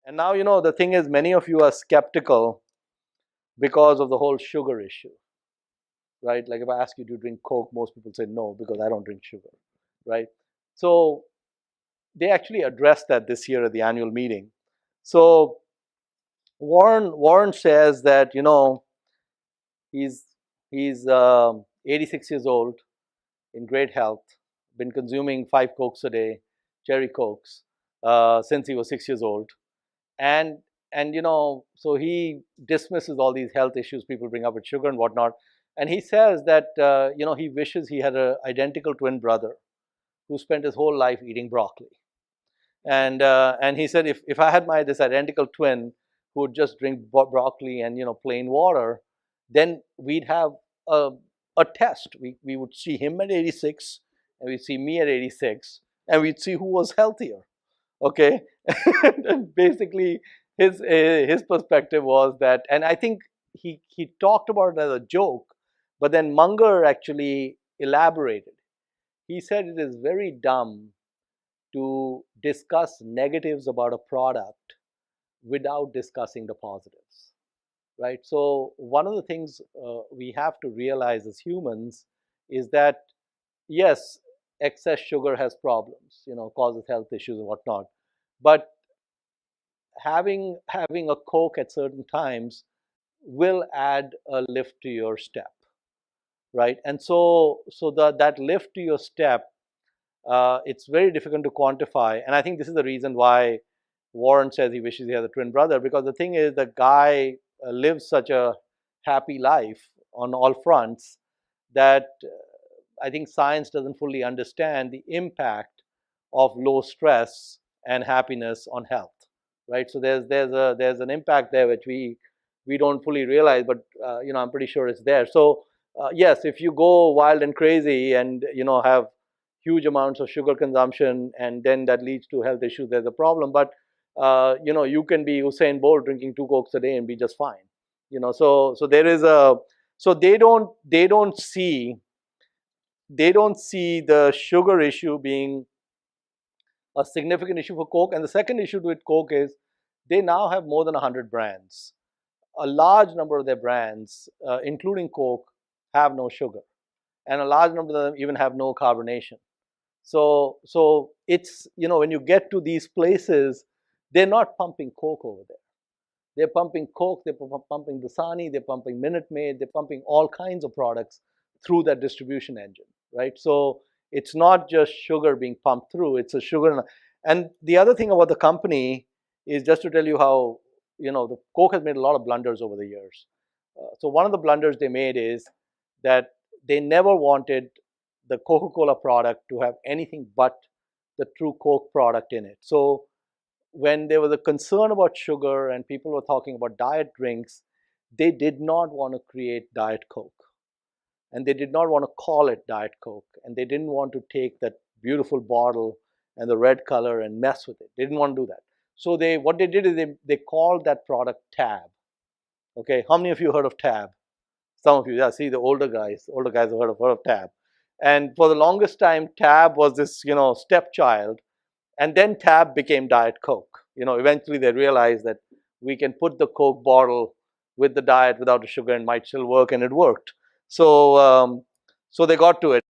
And now, the thing is, many of you are skeptical because of the whole sugar issue, right? Like if I ask you to drink Coke, most people say no because I don't drink sugar, right? So they actually addressed that this year at the annual meeting. So Warren says that he's 86 years old, in great health, been consuming 5 Cokes a day, cherry Cokes, since he was 6 years old, and so he dismisses all these health issues people bring up with sugar and whatnot, and he says that he wishes he had an identical twin brother who spent his whole life eating broccoli. And he said, if I had this identical twin who would just drink broccoli and plain water, then we'd have a, a test. We would see him at 86, and we'd see me at 86, and we'd see who was healthier. Okay, and basically his perspective was that, and I think he talked about it as a joke, but then Munger actually elaborated. He said it is very dumb to discuss negatives about a product without discussing the positives, right? So one of the things we have to realize as humans is that, yes, excess sugar has problems, causes health issues and whatnot, but having a Coke at certain times will add a lift to your step, right? And so that lift to your step, it's very difficult to quantify. And I think this is the reason why Warren says he wishes he had a twin brother, because the thing is, the guy lives such a happy life on all fronts that I think science doesn't fully understand the impact of low stress and happiness on health, right? So there's an impact there which we don't fully realize, but I'm pretty sure it's there. So yes, if you go wild and crazy and have huge amounts of sugar consumption and then that leads to health issues, there's a problem. But you can be Usain Bolt drinking 2 Cokes a day and be just fine. So there is so they don't see the sugar issue being a significant issue for Coke. And the second issue with Coke is they now have more than 100 brands. A large number of their brands, including Coke, have no sugar, and a large number of them even have no carbonation. So it's, when you get to these places, they're not pumping Coke over there. They're pumping Coke, they're pumping Dasani, they're pumping Minute Maid, they're pumping all kinds of products through that distribution engine, right? So it's not just sugar being pumped through, it's a sugar. And the other thing about the company is, just to tell you how, the Coke has made a lot of blunders over the years. So one of the blunders they made is that they never wanted the Coca-Cola product to have anything but the true Coke product in it. So when there was a concern about sugar and people were talking about diet drinks, they did not want to create Diet Coke. And they did not want to call it Diet Coke. And they didn't want to take that beautiful bottle and the red color and mess with it. They didn't want to do that. So what they did is they called that product Tab. Okay, how many of you heard of Tab? Some of you, yeah, see, the older guys have heard of Tab. And for the longest time, Tab was this, stepchild. And then Tab became Diet Coke. Eventually they realized that we can put the Coke bottle with the diet without the sugar and might still work, and it worked. So so they got to it.